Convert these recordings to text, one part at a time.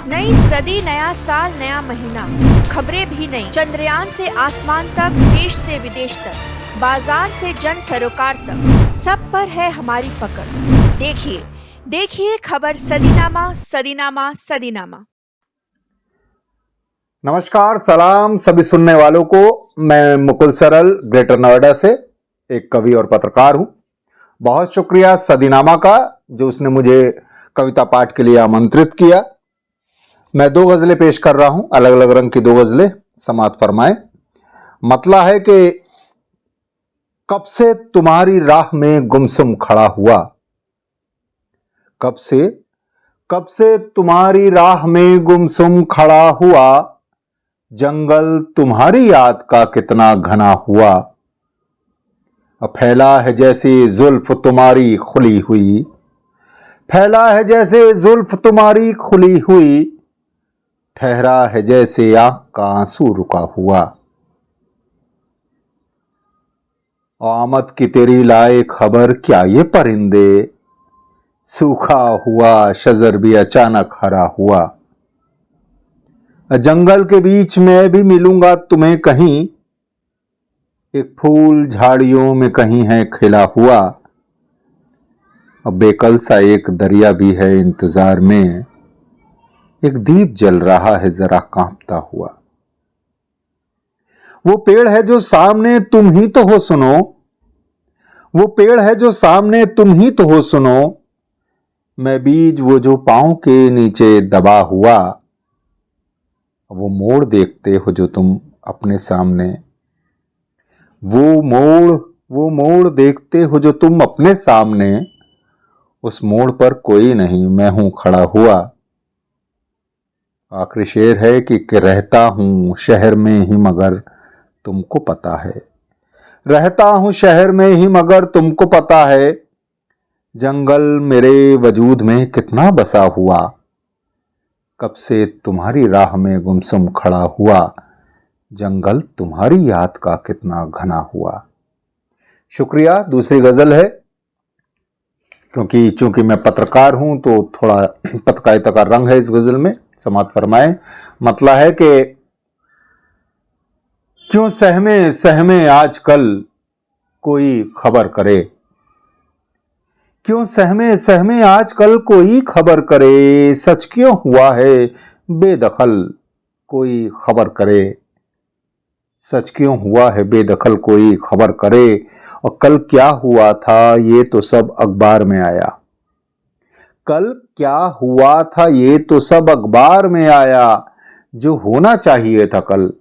नई सदी, नया साल, नया महीना, खबरें भी नई। चंद्रयान से आसमान तक, देश से विदेश तक, बाजार से जन सरोकार तक, सब पर है हमारी पकड़। देखिए देखिए खबर सदीनामा सदीनामा सदीनामा। नमस्कार, सलाम सभी सुनने वालों को। मैं मुकुल सरल ग्रेटर नोएडा से एक कवि और पत्रकार हूं। बहुत शुक्रिया सदीनामा का जो उसने मुझे कविता पाठ के लिए आमंत्रित किया। मैं 2 गजलें पेश कर रहा हूं, अलग अलग रंग की 2 गजलें, समात फरमाएं। मतला है कि कब से तुम्हारी राह में गुमसुम खड़ा हुआ, कब से तुम्हारी राह में गुमसुम खड़ा हुआ, जंगल तुम्हारी याद का कितना घना हुआ। फैला है जैसे जुल्फ तुम्हारी खुली हुई, फैला है जैसे जुल्फ तुम्हारी खुली हुई, ठहरा है जैसे आंख का आंसू रुका हुआ। आमद की तेरी लाए खबर क्या ये परिंदे, सूखा हुआ शजर भी अचानक हरा हुआ। जंगल के बीच में भी मिलूंगा तुम्हें कहीं, एक फूल झाड़ियों में कहीं है खिला हुआ। अब बेकल सा एक दरिया भी है इंतजार में, एक दीप जल रहा है जरा कांपता हुआ। वो पेड़ है जो सामने तुम ही तो हो सुनो, वो पेड़ है जो सामने तुम ही तो हो सुनो, मैं बीज वो जो पांव के नीचे दबा हुआ। वो मोड़ देखते हो जो तुम अपने सामने, वो मोड़ देखते हो जो तुम अपने सामने, उस मोड़ पर कोई नहीं मैं हूं खड़ा हुआ। आखिरी शेर है कि रहता हूं शहर में ही मगर तुमको पता है, रहता हूं शहर में ही मगर तुमको पता है, जंगल मेरे वजूद में कितना बसा हुआ। कब से तुम्हारी राह में गुमसुम खड़ा हुआ, जंगल तुम्हारी याद का कितना घना हुआ। शुक्रिया। दूसरी गजल है, चूंकि मैं पत्रकार हूं तो थोड़ा पत्रकारिता का रंग है इस गजल में, समात फरमाएं। मतला है कि क्यों सहमे सहमे आजकल कोई खबर करे, क्यों सहमे सहमे आजकल कोई खबर करे, सच क्यों हुआ है बेदखल कोई खबर करे, सच क्यों हुआ है बेदखल कोई खबर करे। और कल क्या हुआ था ये तो सब अखबार में आया, कल क्या हुआ था ये तो सब अखबार में आया, जो होना चाहिए था कल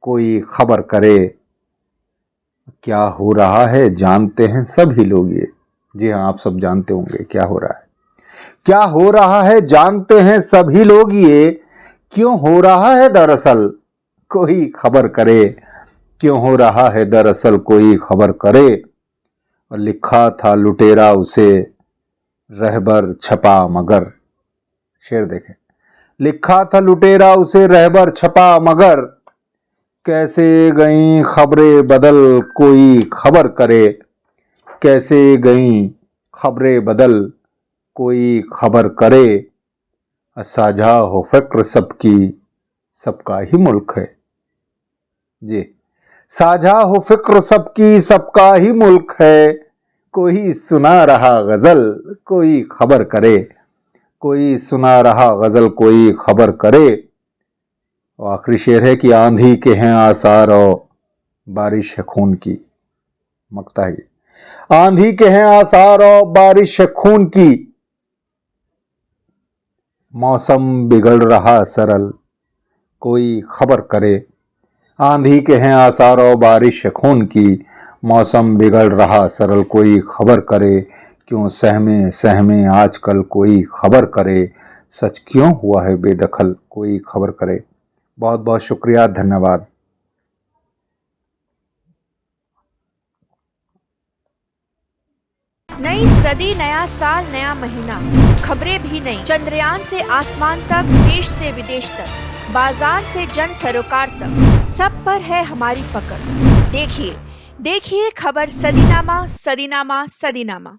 कोई खबर करे। क्या हो रहा है जानते हैं सभी लोग ये, जी हाँ आप सब जानते होंगे क्या हो रहा है, क्या हो रहा है जानते हैं सभी लोग ये, क्यों हो रहा है दरअसल कोई खबर करे, क्यों हो रहा है दरअसल कोई खबर करे। और लिखा था लुटेरा उसे रहबर छपा मगर, शेर देखें, लिखा था लुटेरा उसे रहबर छपा मगर, कैसे गई खबरें बदल कोई खबर करे, कैसे गई खबरें बदल कोई खबर करे। साझा हो फिक्र सबकी सबका ही मुल्क है, जी साझा हो फिक्र सबकी सबका ही मुल्क है, कोई सुना रहा गजल कोई खबर करे, कोई सुना रहा गजल कोई खबर करे। और आखिरी शेर है कि आंधी के हैं आसार और बारिश है खून की, मकता है आंधी के हैं आसार और बारिश है खून की, मौसम बिगड़ रहा सरल कोई खबर करे, आंधी के हैं आसार और बारिश है खून की, मौसम बिगड़ रहा सरल कोई खबर करे, क्यों सहमे सहमे आजकल कोई खबर करे, सच क्यों हुआ है बेदखल कोई खबर करे। बहुत बहुत शुक्रिया, धन्यवाद। नई सदी, नया साल, नया महीना, खबरें भी नई। चंद्रयान से आसमान तक, देश से विदेश तक, बाजार से जन सरोकार तक, सब पर है हमारी पकड़। देखिए देखिए खबर सदीनामा सदीनामा सदीनामा।